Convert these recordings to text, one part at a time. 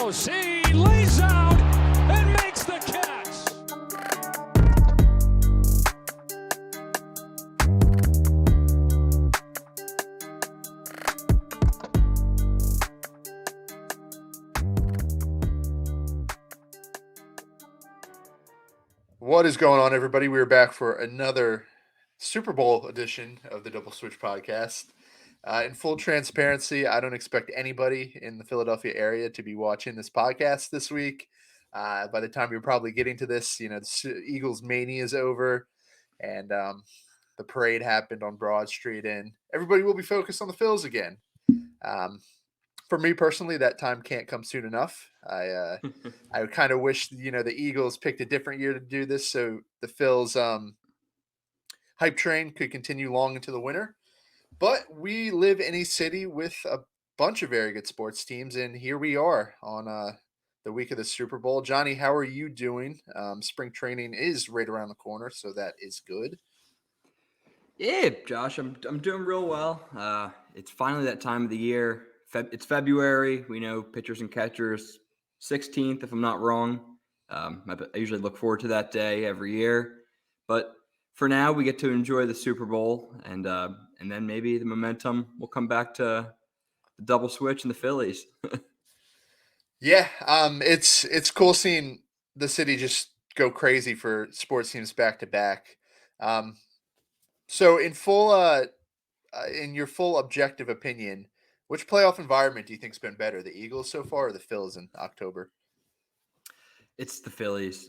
throws. He lays out and makes the catch. What is going on, everybody? We're back for another Super Bowl edition of the Double Switch podcast. In full transparency, I don't expect anybody in the Philadelphia area to be watching this podcast this week. By the time you're probably getting to this, the Eagles mania is over, and the parade happened on Broad Street, and everybody will be focused on the Phils again. For me personally, that time can't come soon enough. I kind of wish the Eagles picked a different year to do this, so the Phils hype train could continue long into the winter. But we live in a city with a bunch of very good sports teams, and here we are on the week of the Super Bowl. Johnny, how are you doing? Spring training is right around the corner, so that is good. Yeah, Josh, I'm doing real well. It's finally that time of the year. It's February. We know pitchers and catchers 16th, if I'm not wrong. I usually look forward to that day every year. But for now, we get to enjoy the Super Bowl, and then maybe the momentum will come back to the double switch and the Phillies. Yeah, it's cool seeing the city just go crazy for sports teams back to back. So in your full objective opinion, which playoff environment do you think's been better, the Eagles so far or the Phils in October? It's the Phillies.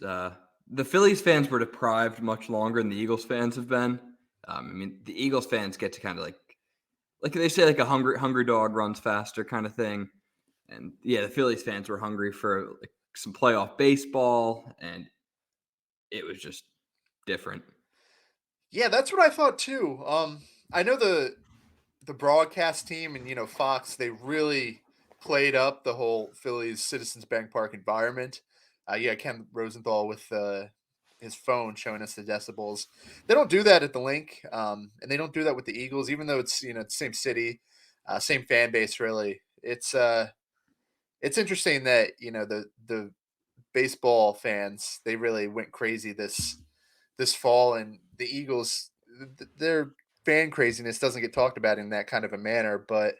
The Phillies fans were deprived much longer than the Eagles fans have been. The Eagles fans get to kind of like they say, like a hungry dog runs faster kind of thing. And yeah, the Phillies fans were hungry for some playoff baseball, and it was just different. Yeah, that's what I thought too. I know the broadcast team and Fox, they really played up the whole Phillies Citizens Bank Park environment. Ken Rosenthal with his phone showing us the decibels. They don't do that at the Link, and they don't do that with the Eagles, even though it's the same city, same fan base. Really, it's interesting that the baseball fans, they really went crazy this fall, and the Eagles, their fan craziness doesn't get talked about in that kind of a manner. But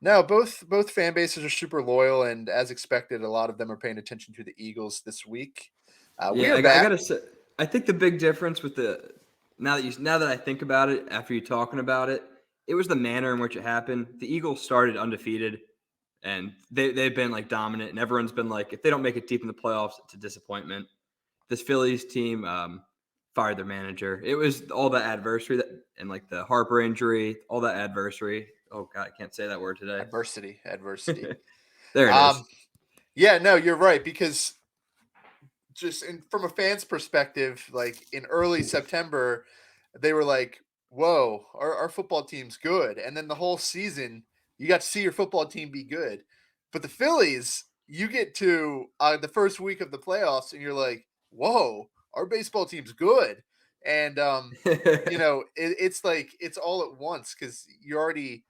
no, both fan bases are super loyal, and as expected, a lot of them are paying attention to the Eagles this week. We Yeah, are I back. gotta say, I think the big difference with now that I think about it, after you talking about it, it was the manner in which it happened. The Eagles started undefeated, and they've been dominant, and everyone's been like, if they don't make it deep in the playoffs, it's a disappointment. This Phillies team fired their manager. It was all the adversity and the Harper injury, all that adversity. Oh God, I can't say that word today. Adversity. There it is. Yeah, no, you're right, because from a fan's perspective, in early September, they were like, whoa, our football team's good. And then the whole season, you got to see your football team be good. But the Phillies, you get to the first week of the playoffs, and you're like, whoa, our baseball team's good. And, it's all at once, because you're already,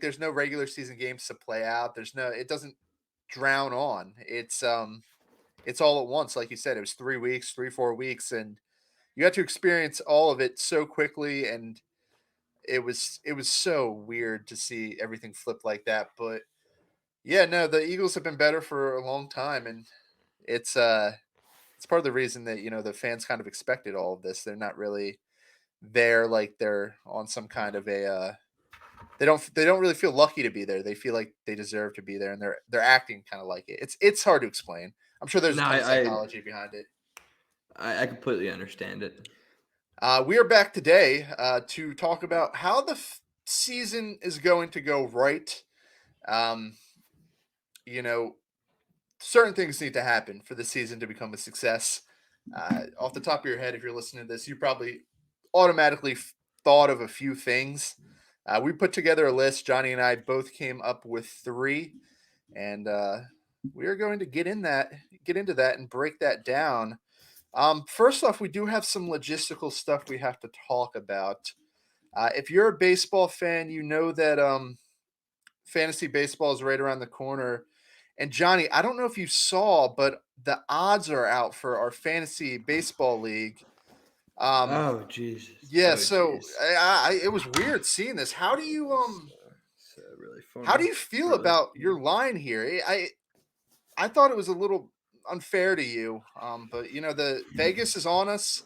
there's no regular season games to play out. It doesn't drown on. It's all at once. Like you said, it was 4 weeks, and you got to experience all of it so quickly. And it was so weird to see everything flip like that. But yeah, no, the Eagles have been better for a long time, and it's part of the reason that the fans kind of expected all of this. They're not really there like they're on some kind of a they don't really feel lucky to be there. They feel like they deserve to be there, and they're acting kind of like it. It's hard to explain. I'm sure there's a ton of psychology behind it. I completely understand it. We are back today to talk about how the season is going to go right. Um, certain things need to happen for the season to become a success. Off the top of your head, if you're listening to this, you probably automatically thought of a few things. We put together a list. Johnny and I both came up with 3, and we are going to get into that and break that down. First off, we do have some logistical stuff we have to talk about. If you're a baseball fan, you know that fantasy baseball is right around the corner, And Johnny, I don't know if you saw, but the odds are out for our fantasy baseball league. Oh Jesus! Yeah, Oh so jeez! it was weird seeing this. How do you It's really how do funny. you feel Really about funny. your line here? I thought it was a little unfair to you, but the Vegas is on us.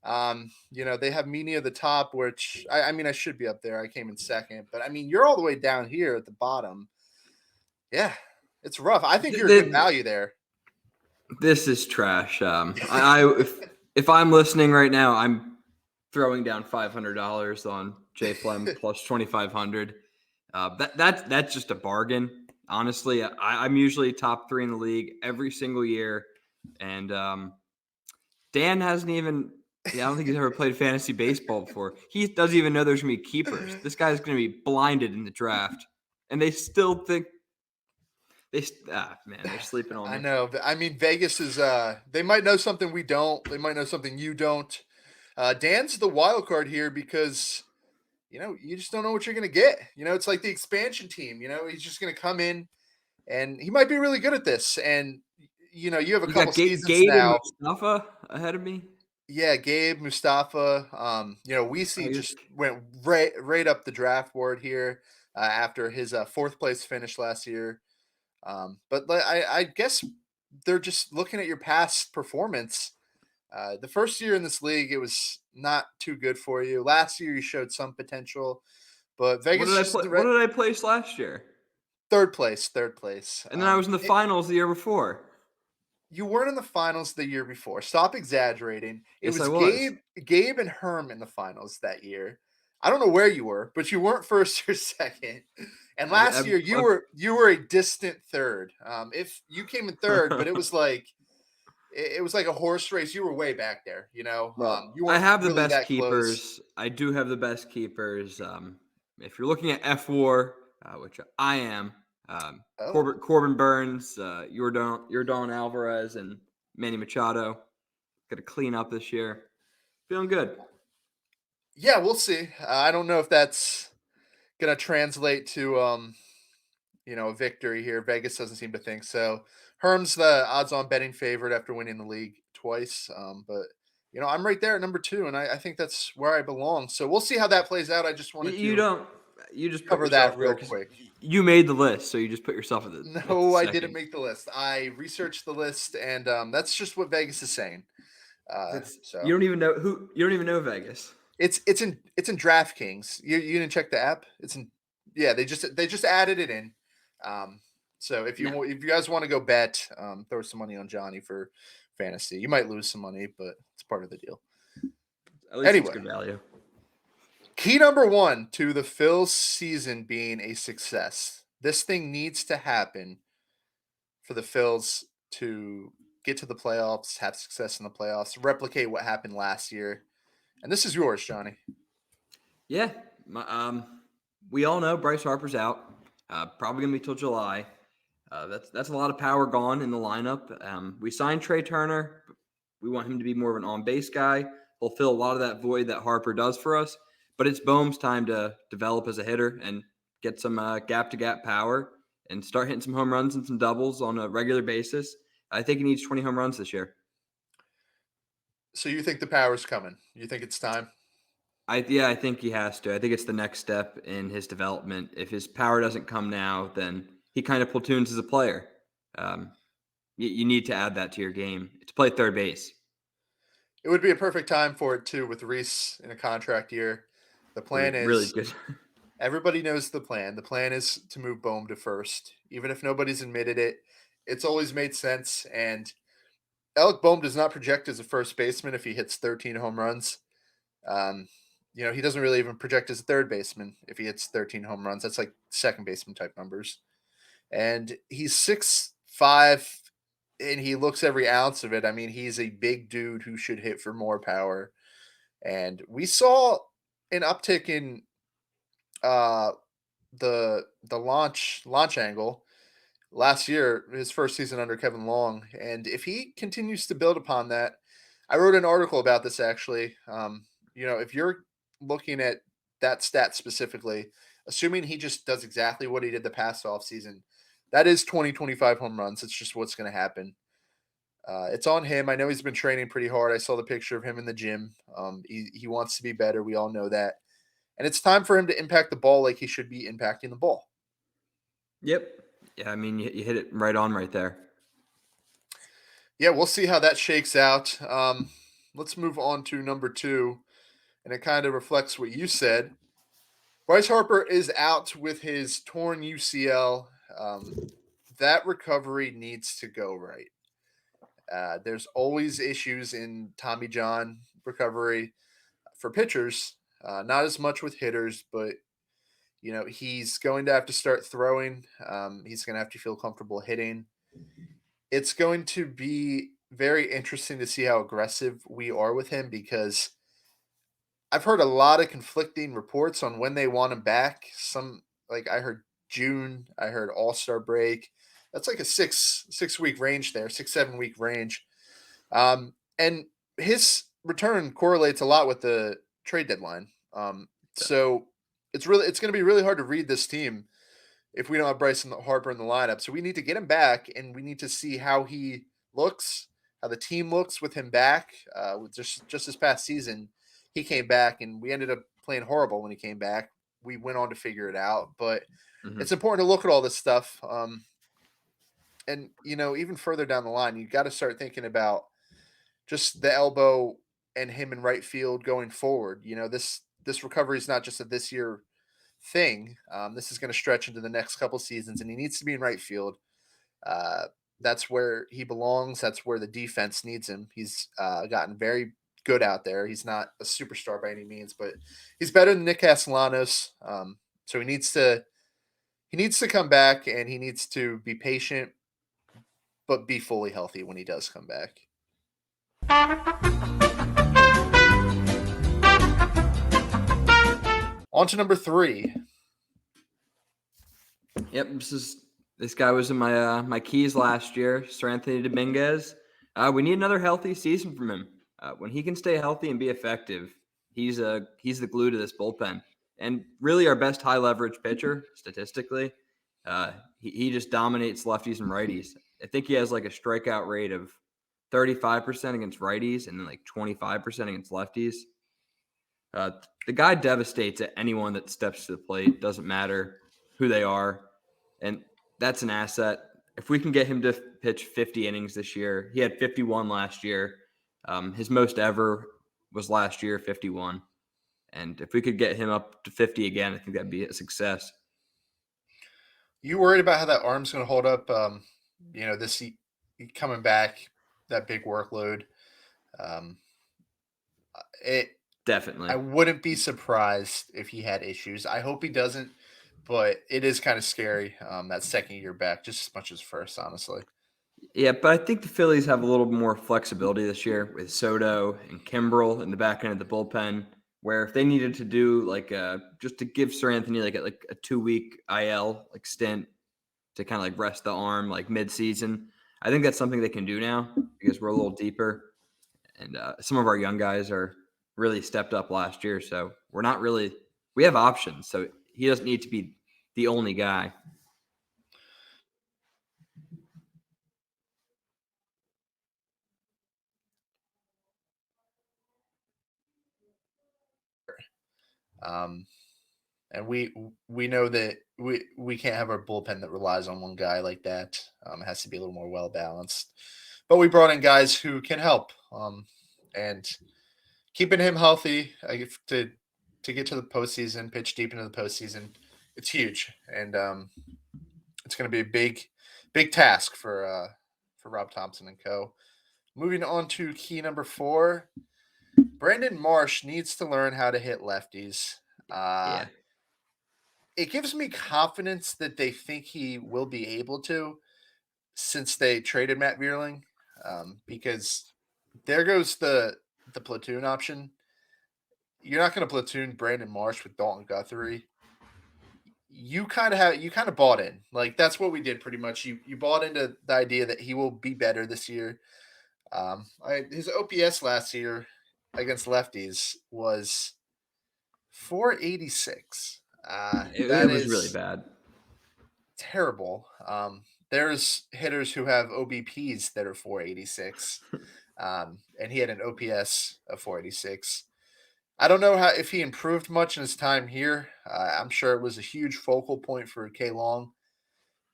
They have me near the top, which I mean I should be up there. I came in second, but I mean you're all the way down here at the bottom. Yeah, it's rough. I think you're a good value there. This is trash. If I'm listening right now, I'm throwing down $500 on J Flem plus 2,500. That's just a bargain. Honestly, I'm usually top 3 in the league every single year, and Dan hasn't even. Yeah, I don't think he's ever played fantasy baseball before. He doesn't even know there's gonna be keepers. This guy's gonna be blinded in the draft, and they still think man, they're sleeping on I me. know. I mean, Vegas is they might know something we don't. They might know something you don't. Dan's the wild card here because you just don't know what you're gonna get. It's like the expansion team. He's just gonna come in and he might be really good at this. And you have a You couple got seasons Gabe and now. Mustafa ahead of me. Yeah, Gabe, Mustafa. Oh, Weesey just went right up the draft board here after his fourth place finish last year. But I guess they're just looking at your past performance. The first year in this league, it was not too good for you. Last year, you showed some potential, but What Vegas did I just play? What did I place last year? third place, third place. And then I was in the finals the year before. You weren't in the finals the year before. Stop exaggerating. It Yes, I was was. Gabe and Herm in the finals that year. I don't know where you were, but you weren't first or second. And last year you were a distant third. If you came in third, but it was like a horse race. You were way back there. Well, You I weren't have the really best that close. keepers. I do have the best keepers. If you're looking at F4, which I am, Oh, Corbin Burns, Yordan Alvarez, and Manny Machado. Got to clean up this year. Feeling good. yeah, we'll see. I don't know if that's gonna translate to a victory here. Vegas doesn't seem to think so. Herm's the odds-on betting favorite after winning the league twice. But I'm right there at number 2, and I think that's where I belong. So we'll see how that plays out. I just wanted You to don't. You just put cover yourself that there real because quick. you made the list, so you just put yourself at the No, I didn't second. make the list. I researched the list, and that's just what Vegas is saying. That's you So don't even know who. You don't even know Vegas. it's in DraftKings. You didn't check the app? It's in. Yeah, they just added it in. Um, so No, if you guys want to go bet, throw some money on Johnny for fantasy. You might lose some money, but it's part of the deal. at least it's Anyway, good value. key number 1 to the Phil's season being a success. This thing needs to happen for the Phils to get to the playoffs, have success in the playoffs, replicate what happened last year. And this is yours, Johnny. Yeah, we all know Bryce Harper's out. Probably gonna be till July. That's a lot of power gone in the lineup. We signed Trey Turner. We want him to be more of an on-base guy. He'll fill a lot of that void that Harper does for us. But it's Bohm's time to develop as a hitter and get some gap-to-gap power and start hitting some home runs and some doubles on a regular basis. I think he needs 20 home runs this year. So you think the power's coming? You think it's time? I think he has to. I think it's the next step in his development. If his power doesn't come now, then he kind of platoons as a player. Um, you need to add that to your game to play third base. It would be a perfect time for it too, with Reese in a contract year. The plan Really is good. everybody knows the plan. The plan is to move Bohm to first, even if nobody's admitted it. It's always made sense. And Alec Bohm does not project as a first baseman if he hits 13 home runs. Um, he doesn't really even project as a third baseman if he hits 13 home runs. That's like second baseman type numbers. And he's 6'5", and he looks every ounce of it. I mean, he's a big dude who should hit for more power. And we saw an uptick in uh, the launch angle last year, his first season under Kevin Long. And if he continues to build upon that, I wrote an article about this actually. If you're looking at that stat specifically, assuming he just does exactly what he did the past offseason, that is 25 home runs. It's just what's going to happen. It's on him. I know he's been training pretty hard. I saw the picture of him in the gym. He wants to be better. We all know that. And it's time for him to impact the ball like he should be impacting the ball. Yep. Yeah, I mean, you hit it right on right there. Yeah, we'll see how that shakes out. Let's move on to number 2, and it kind of reflects what you said. Bryce Harper is out with his torn UCL. That recovery needs to go right. There's always issues in Tommy John recovery for pitchers, not as much with hitters, but he's going to have to start throwing. He's going to have to feel comfortable hitting. It's going to be very interesting to see how aggressive we are with him because I've heard a lot of conflicting reports on when they want him back. Some like I heard June, I heard All-Star break. That's like a 6 week range there, 6 7 week range. And his return correlates a lot with the trade deadline. So it's going to be really hard to read this team if we don't have Bryce and Harper in the lineup. So we need to get him back, and we need to see how he looks, how the team looks with him back. With just this past season, he came back, and we ended up playing horrible when he came back. We went on to figure it out, but it's important to look at all this stuff. And even further down the line, you got to start thinking about just the elbow and him in right field going forward. This recovery is not just a this year thing. This is going to stretch into the next couple seasons, and he needs to be in right field. That's where he belongs. That's where the defense needs him. He's gotten very good out there. He's not a superstar by any means, but he's better than Nick Castellanos. So he needs to come back, and he needs to be patient, but be fully healthy when he does come back. On to number 3. Yep, this guy was in my keys last year, Seranthony Dominguez. We need another healthy season from him. When he can stay healthy and be effective, he's the glue to this bullpen, and really our best high leverage pitcher statistically. He just dominates lefties and righties. I think he has like a strikeout rate of 35% against righties and then like 25% against lefties. The guy devastates at anyone that steps to the plate. Doesn't matter who they are. And that's an asset. If we can get him to pitch 50 innings this year, he had 51 last year. His most ever was last year, 51. And if we could get him up to 50 again, I think that'd be a success. You worried about how that arm's going to hold up? This coming back, that big workload. Definitely. I wouldn't be surprised if he had issues. I hope he doesn't, but it is kind of scary. That second year back, just as much as first, honestly. Yeah, but I think the Phillies have a little more flexibility this year with Soto and Kimbrel in the back end of the bullpen, where if they needed to do just to give Seranthony like a 2-week IL stint to kind of rest the arm mid-season, I think that's something they can do now because we're a little deeper, and some of our young guys are really stepped up last year, so we have options. So he doesn't need to be the only guy. And we know that we can't have our bullpen that relies on one guy like that. It has to be a little more well balanced. But we brought in guys who can help. And keeping him healthy to get to the postseason, pitch deep into the postseason, it's huge, and it's going to be a big task for Rob Thompson and co. Moving on to key number 4, Brandon Marsh needs to learn how to hit lefties. Yeah. It gives me confidence that they think he will be able to, since they traded Matt Vierling, because there goes the platoon option. You're not going to platoon Brandon Marsh with Dalton Guthrie. You kind of bought in. That's what we did pretty much. You bought into the idea that he will be better this year. His OPS last year against lefties was 486. It was really bad. terrible. There's hitters who have OBPs that are 486, and he had an OPS of 486. I don't know if he improved much in his time here. I'm sure it was a huge focal point for K Long,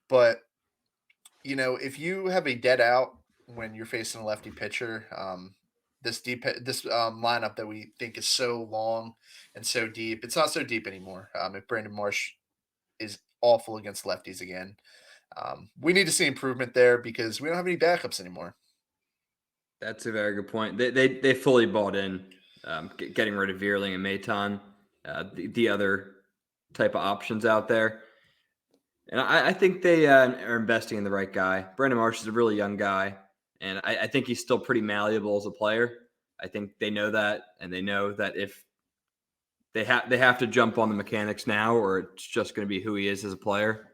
but if you have a dead out when you're facing a lefty pitcher, this lineup that we think is so long and so deep, it's not so deep anymore. If Brandon Marsh is awful against lefties again, we need to see improvement there because we don't have any backups anymore. That's a very good point. They fully bought in, getting rid of Veerling and Maton, the other type of options out there. And I think they are investing in the right guy. Brandon Marsh is a really young guy, and I think he's still pretty malleable as a player. I think they know that, and they know that if they have to jump on the mechanics now, or it's just going to be who he is as a player.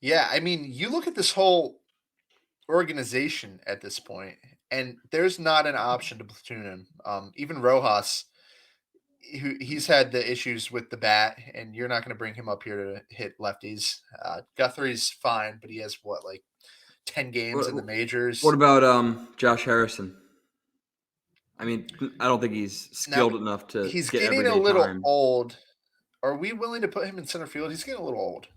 Yeah, I mean, you look at this whole organization at this point, and there's not an option to platoon him. Even Rojas, he's had the issues with the bat, and you're not going to bring him up here to hit lefties. Guthrie's fine, but he has like 10 games in the majors. What about Josh Harrison? I mean, I don't think he's Now skilled enough to he's get getting a everyday little time. old. Are we willing to put him in center field? He's getting a little old.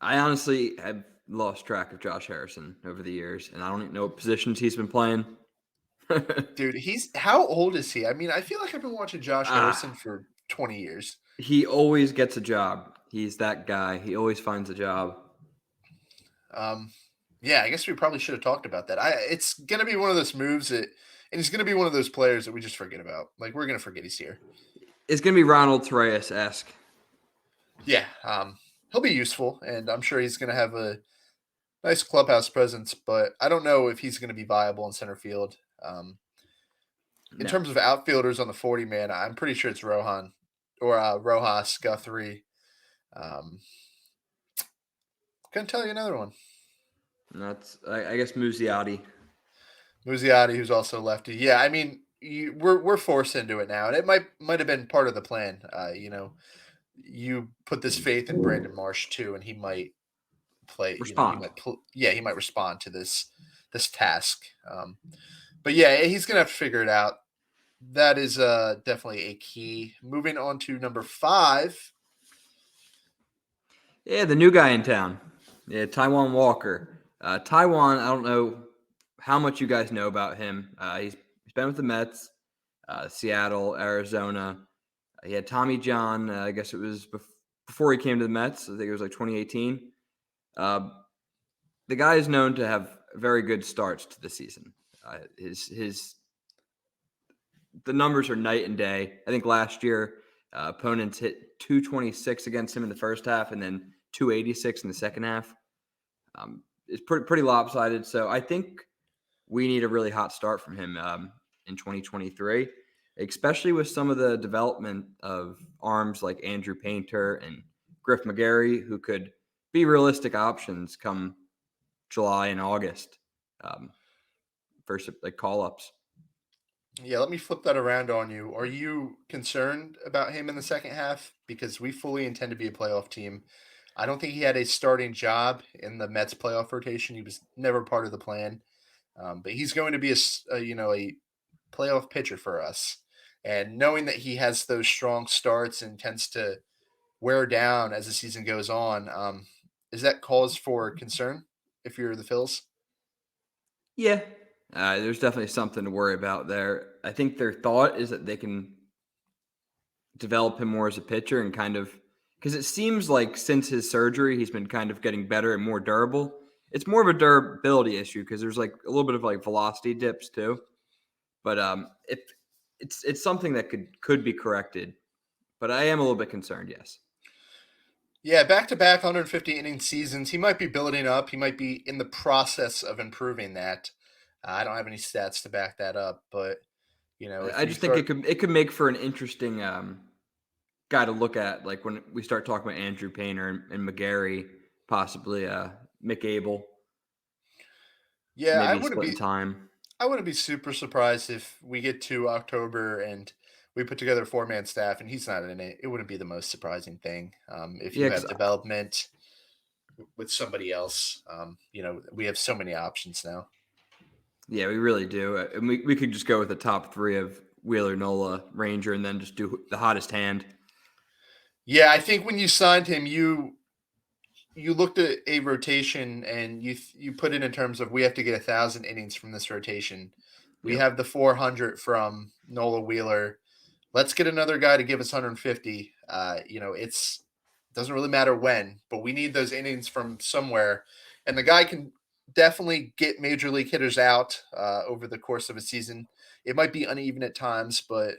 I honestly have lost track of Josh Harrison over the years, and I don't even know what positions he's been playing. Dude, how old is he? I mean, I feel like I've been watching Josh Harrison for 20 years. He always gets a job. He's that guy. He always finds a job. Yeah, I guess we probably should have talked about that. It's gonna be one of those moves and he's gonna be one of those players that we just forget about. Like we're gonna forget he's here. It's gonna be Ronald Torres-esque. Yeah, he'll be useful, and I'm sure he's gonna have a nice clubhouse presence. But I don't know if he's gonna be viable in center field. In terms of outfielders on the 40 man, I'm pretty sure it's Rohan or Rojas, Guthrie. Couldn't tell you another one. That's I guess Muzziotti, who's also lefty. Yeah, I mean, we're forced into it now, and it might have been part of the plan. You put this faith in Brandon Marsh too, and he might play. respond. He might respond to this task. But yeah, he's gonna have to figure it out. That is definitely a key. Moving on to number 5. Yeah, the new guy in town. Yeah, Taijuan Walker. Taijuan, I don't know how much you guys know about him. He's been with the Mets, Seattle, Arizona. He had Tommy John. I guess it was before he came to the Mets. I think it was like 2018. The guy is known to have very good starts to the season. The numbers are night and day. I think last year opponents hit 226 against him in the first half, and then 286 in the second half. It's pretty lopsided. So I think we need a really hot start from him in 2023, especially with some of the development of arms like Andrew Painter and Griff McGarry, who could be realistic options come July and August, first like call-ups. Yeah, let me flip that around on you. Are you concerned about him in the second half? Because we fully intend to be a playoff team. I don't think he had a starting job in the Mets playoff rotation. He was never part of the plan. But he's going to be a playoff pitcher for us. And knowing that he has those strong starts and tends to wear down as the season goes on, is that cause for concern if you're the Phils? Yeah, there's definitely something to worry about there. I think their thought is that they can develop him more as a pitcher and kind of because it seems like since his surgery, he's been kind of getting better and more durable. It's more of a durability issue because there's like a little bit of like velocity dips too. But if it's something that could be corrected. But I am a little bit concerned, yes. Yeah, back-to-back 150 inning seasons. He might be building up. He might be in the process of improving that. I don't have any stats to back that up, but if I just think it could make for an interesting guy to look at, like when we start talking about Andrew Painter and McGarry, possibly McAble. Yeah, maybe splitting time. I wouldn't be super surprised if we get to October and we put together a 4-man staff and he's not in it, it wouldn't be the most surprising thing. If you Yeah, have because development with somebody else, we have so many options now. yeah, we really do. And we could just go with the top three of Wheeler, Nola, Ranger, and then just do the hottest hand. Yeah, I think when you signed him, you looked at a rotation and you put it in terms of we have to get 1,000 innings from this rotation. We Yep. have the 400 from Nola Wheeler. Let's get another guy to give us 150. It's doesn't really matter when, but we need those innings from somewhere, and the guy can definitely get major league hitters out over the course of a season. It might be uneven at times, but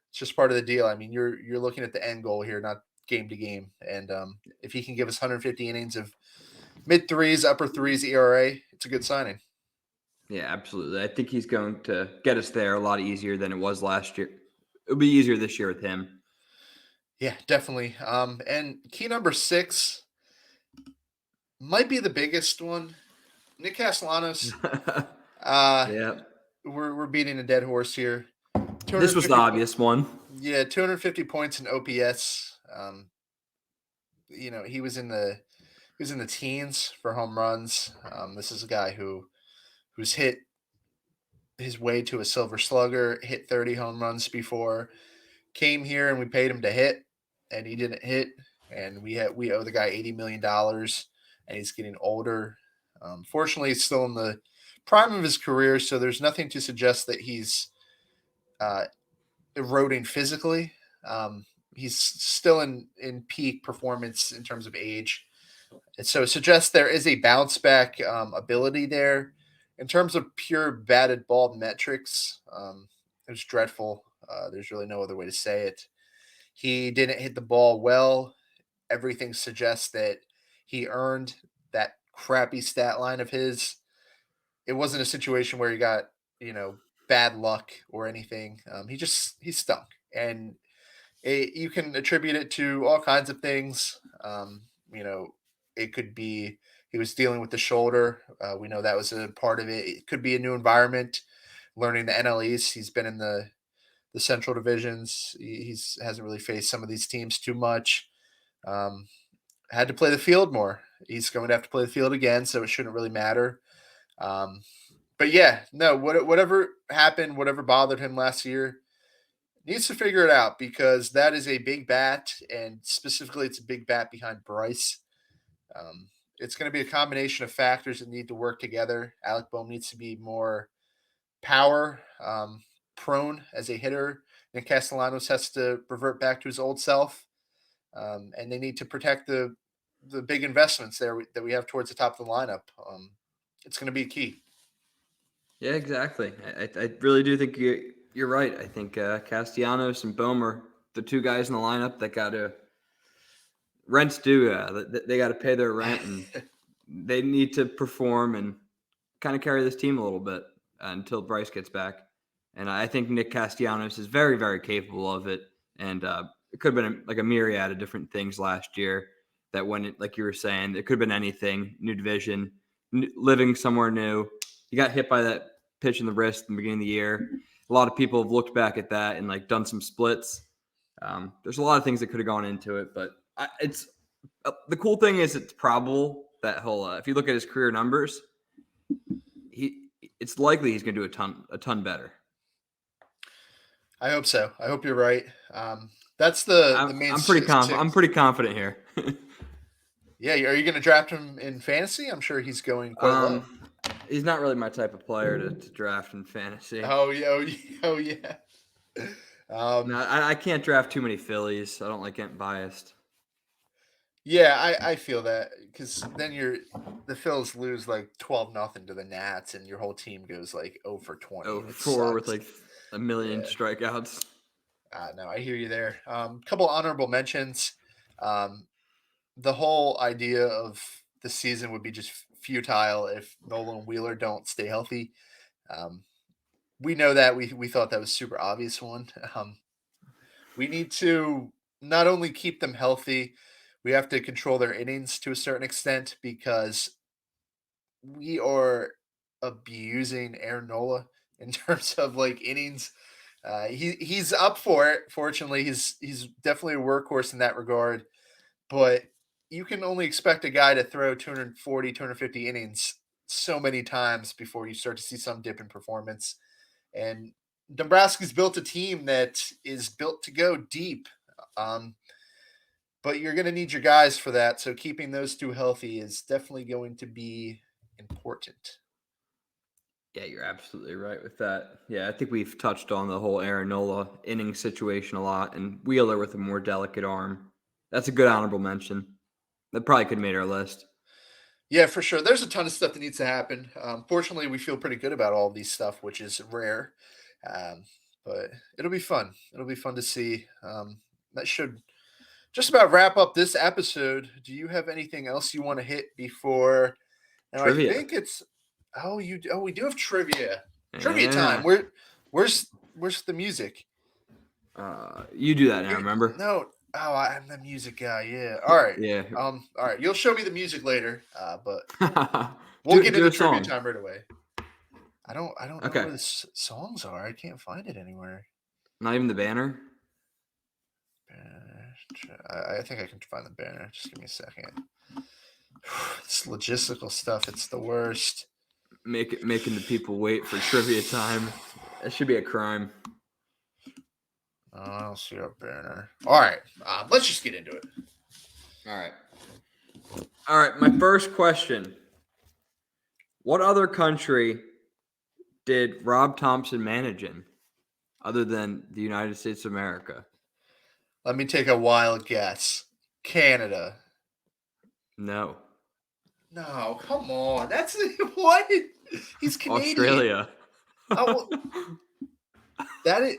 it's just part of the deal. I mean, you're looking at the end goal here, not game to game. And if he can give us 150 innings of mid threes, upper threes ERA, it's a good signing. Yeah, absolutely. I think he's going to get us there a lot easier than it was last year. It'll be easier this year with him. Yeah, definitely. And key number 6 might be the biggest one. Nick Castellanos. Yeah. We're beating a dead horse here. This was the obvious one. Yeah, 250 points in OPS. He was in the teens for home runs. This is a guy who's hit his way to a silver slugger, hit 30 home runs before, came here and we paid him to hit, and he didn't hit, and we owe the guy $80 million, and he's getting older. Fortunately, he's still in the prime of his career, so there's nothing to suggest that he's eroding physically. He's still in peak performance in terms of age. And so it suggests there is a bounce back ability there. In terms of pure batted ball metrics, it was dreadful. There's really no other way to say it. He didn't hit the ball well. Everything suggests that he earned that crappy stat line of his. It wasn't a situation where he got, bad luck or anything. He stunk. And you can attribute it to all kinds of things. It could be he was dealing with the shoulder. We know that was a part of it. It could be a new environment, learning the NL East. He's been in the Central divisions. He's hasn't really faced some of these teams too much. Um, had to play the field more. He's going to have to play the field again, so it shouldn't really matter. Um, but yeah, no, whatever happened, whatever bothered him last year, needs to figure it out because that is a big bat, and specifically, it's a big bat behind Bryce. Um, it's going to be a combination of factors that need to work together. Alec Bohm needs to be more power prone as a hitter, and Castellanos has to revert back to his old self. And they need to protect the big investments that we have towards the top of the lineup. It's going to be key. Yeah, exactly. I really do think you're right. I think Castellanos and Bohm are the two guys in the lineup that got to rents due. They got to pay their rent, and they need to perform and kind of carry this team a little bit until Bryce gets back. And I think Nick Castellanos is very, very capable of it. And it could have been like a myriad of different things last year that when it, like you were saying, it could have been anything, new division, living somewhere new. He got hit by that pitch in the wrist in the beginning of the year. A lot of people have looked back at that and like done some splits. There's a lot of things that could have gone into it, but it's the cool thing is it's probable that he'll, if you look at his career numbers, it's likely he's going to do a ton better. I hope so. I hope you're right. That's the main. I'm pretty confident here. Yeah, are you going to draft him in fantasy? I'm sure he's going quite low. He's not really my type of player to draft in fantasy. Oh yeah, oh yeah. No, I can't draft too many Phillies. I don't like getting biased. Yeah, I feel that because then the Phils lose like 12-0 to the Nats, and your whole team goes like 0-20. 0-4 with like a million strikeouts. No, I hear you there. Couple honorable mentions. The whole idea of the season would be just futile if Nola and Wheeler don't stay healthy. We know that we thought that was super obvious one. We need to not only keep them healthy, we have to control their innings to a certain extent because we are abusing Aaron Nola in terms of like innings. He's up for it. Fortunately, he's definitely a workhorse in that regard. But you can only expect a guy to throw 240, 250 innings so many times before you start to see some dip in performance. And Nebraska's built a team that is built to go deep. Um, but you're going to need your guys for that. So keeping those two healthy is definitely going to be important. Yeah, you're absolutely right with that. Yeah, I think we've touched on the whole Aaron Nola inning situation a lot, and Wheeler with a more delicate arm. That's a good honorable mention. That probably could have made our list. Yeah, for sure. There's a ton of stuff that needs to happen. Fortunately, we feel pretty good about all of these stuff, which is rare. Um, but it'll be fun. It'll be fun to see. That should just about wrap up this episode. Do you have anything else you want to hit before? Now, I Trivia. think it's we do have trivia. Trivia Yeah. time. Where's the music? You do that now, remember? No. Oh, I'm the music guy. Yeah. All right. Yeah. All right. You'll show me the music later. But we'll get do into a trivia song. time right away. I don't know Okay. where the songs are. I can't find it anywhere. Not even the banner? I think I can find the banner. Just give me a second. This logistical stuff, it's the worst. Making the people wait for trivia time. That should be a crime. Oh, I don't see our banner. All right. Let's just get into it. All right. My first question. What other country did Rob Thompson manage in other than the United States of America? Let me take a wild guess. Canada. No. No, come on. That's what? He's Canadian. Australia. Oh, well, that is.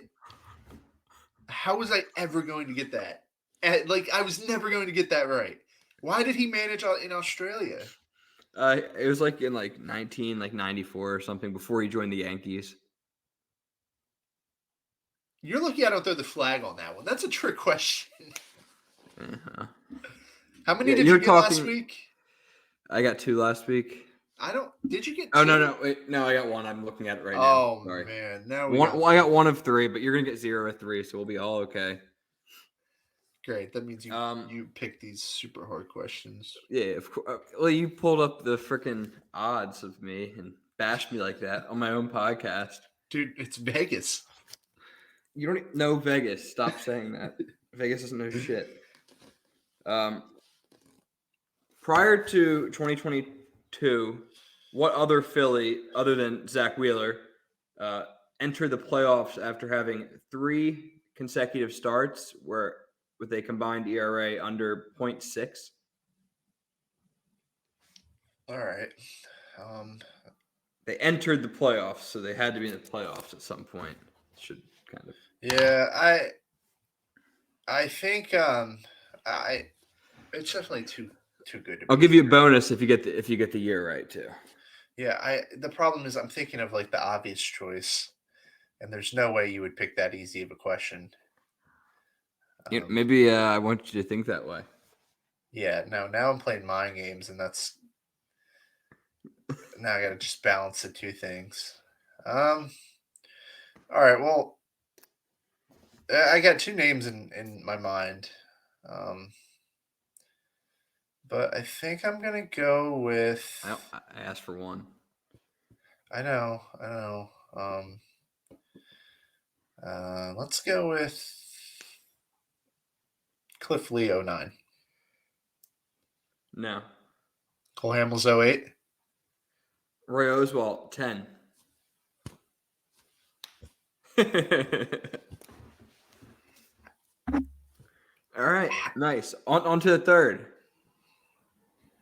How was I ever going to get that? I was never going to get that right. Why did he manage in Australia? It was like in 1994 or something before he joined the Yankees. You're lucky I don't throw the flag on that one. That's a trick question. Uh-huh. How many did you get last week? I got 2 last week. Did you get 2? Oh, no. Wait, no, I got 1. I'm looking at it right now. Oh, Sorry. man. I got 1 of 3, but you're going to get 0 of 3, so we'll be all okay. Great. That means you pick these super hard questions. Yeah, of course. Well, you pulled up the freaking odds of me and bashed me like that on my own podcast. Dude, it's Vegas. You don't know Vegas. Stop saying that. Vegas doesn't know shit. Prior to 2022, what other Philly, other than Zach Wheeler, entered the playoffs after having 3 consecutive starts with a combined ERA under 0.6? All right. They entered the playoffs, so they had to be in the playoffs at some point. Should kind of. Yeah, I think it's definitely too good. I'll give you a bonus if you get the year right too. Yeah, the problem is I'm thinking of the obvious choice, and there's no way you would pick that easy of a question. Maybe I want you to think that way. Yeah, no. Now I'm playing mind games, and that's now I got to just balance the two things. All right. Well, I got 2 names in my mind, but I think I'm gonna go with. I asked for 1. I know. Let's go with Cliff Lee 09. No. Cole Hamels 08. Roy Oswalt 10. All right, nice. On to the third.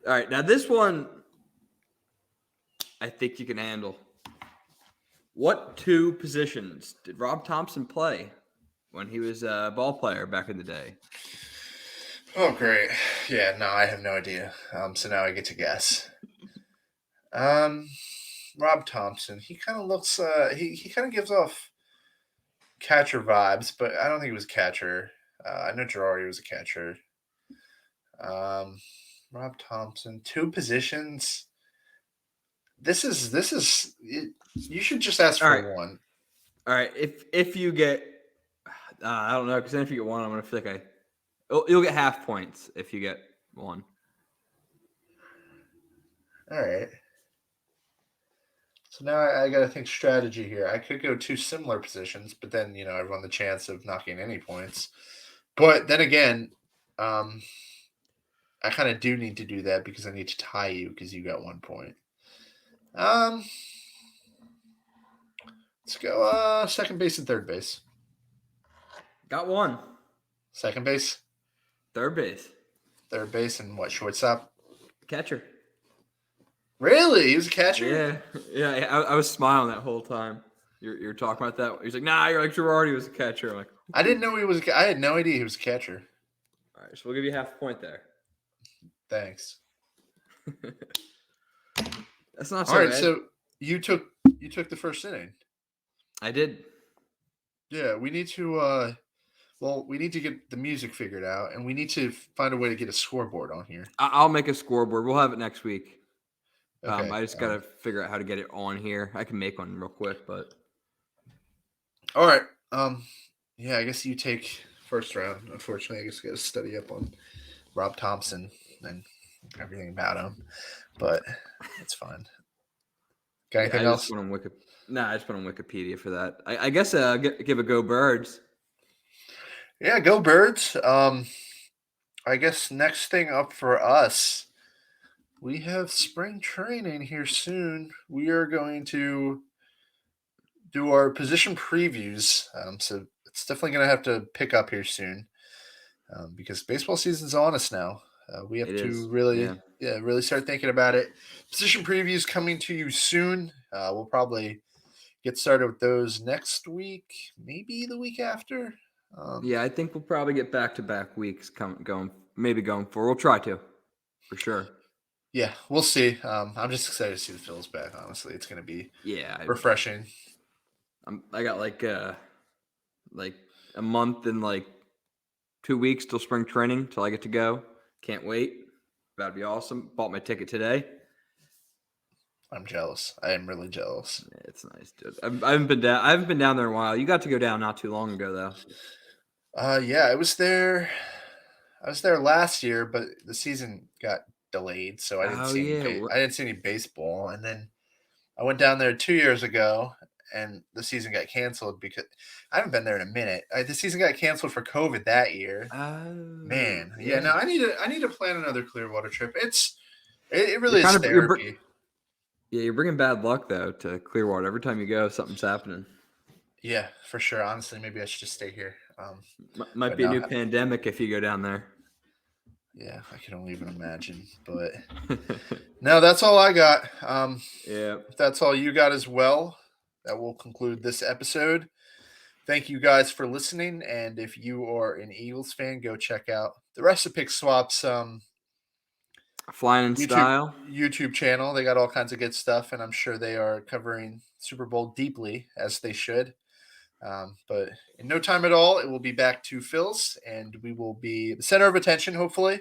All right, now this one I think you can handle. What 2 positions did Rob Thompson play when he was a ball player back in the day? Oh, great. Yeah, no, I have no idea. So now I get to guess. Rob Thompson. He kind of looks. He kind of gives off catcher vibes, but I don't think he was a catcher. I know Girardi was a catcher. Rob Thompson, 2 positions. This is. You should just ask for 1. All right. If you get, I don't know, because then if you get one, I'm gonna feel like you'll get half points if you get one. All right. So now I got to think strategy here. I could go two similar positions, but then I run the chance of not getting any points. But then again, I kind of do need to do that because I need to tie you because you got 1 point. Let's go second base and third base. Got one. Second base, Third base. third base, and what, shortstop? Catcher. Really? He was a catcher? Yeah. I was smiling that whole time. You're talking about that. He's like, nah, you're like Girardi was a catcher. I'm like, I didn't know he was. I had no idea he was a catcher. all right, so we'll give you half a point there. Thanks. That's not so All right, bad. so you took the first inning. I did. Yeah, we need to. We need to get the music figured out, and we need to find a way to get a scoreboard on here. I'll make a scoreboard. We'll have it next week. Okay. I just gotta figure out how to get it on here. I can make one real quick, but All right. Yeah, I guess you take first round. Unfortunately, I guess I got to study up on Rob Thompson and everything about him, but it's fine. Got anything else? I just went on Wikipedia for that. I guess give a go Birds. Yeah, go Birds. I guess next thing up for us, we have spring training here soon. We are going to do our position previews. So it's definitely going to have to pick up here soon because baseball season's on us now. We have to really start thinking about it. Position previews coming to you soon. We'll probably get started with those next week, maybe the week after. I think we'll probably get back-to-back weeks going forward. We'll try to, for sure. Yeah, we'll see. I'm just excited to see the Phillies back. Honestly, it's going to be refreshing. I got like a month and like 2 weeks till spring training till I get to go. Can't wait. That'd be awesome. Bought my ticket today. I'm jealous. I am really jealous. Yeah, it's nice, dude. I haven't been down there in a while. You got to go down not too long ago, though. Yeah, I was there last year, but the season got delayed, so I didn't see any baseball. And then I went down there 2 years ago, and the season got canceled because I haven't been there in a minute. The season got canceled for COVID that year. Man, yeah. No, I need to plan another Clearwater trip. It really is therapy. You're bringing bad luck though to Clearwater. Every time you go, something's happening. Yeah, for sure. Honestly, maybe I should just stay here. Might be a new pandemic if you go down there. Yeah, I can only even imagine. But no, that's all I got. If that's all you got as well, that will conclude this episode. Thank you guys for listening. And if you are an Eagles fan, go check out the rest of Pick Swap's Flying in Style YouTube channel. They got all kinds of good stuff, and I'm sure they are covering Super Bowl deeply as they should. But in no time at all, it will be back to Phil's, and we will be the center of attention, hopefully.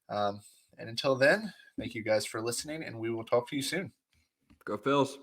And until then, thank you guys for listening, and we will talk to you soon. Go Phil's.